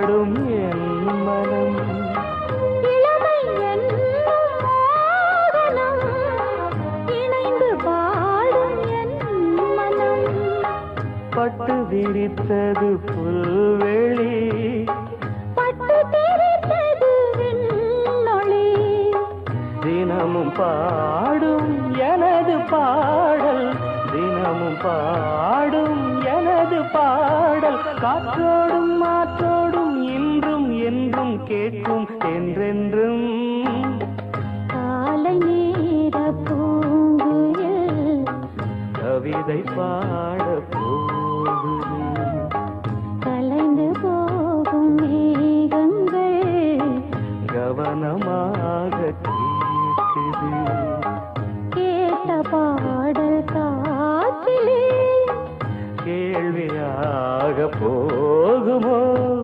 பாடும் என் மனம். இளமை என்னும் மோகனம் இணைந்து பாடும் என் மனம். பட்டு விரித்தது புல்வெளி, பட்டு தெரித்தது விண்ணொளி. தினமும் பாடும் எனது பாடல், தினமும் பாடும் எனது பாடல். காற்றோடும் மாற்றோடும் இன்றும் என்றும் கேட்கும் என்றென்றும். காலை நேர பூங்குயில் கவிதை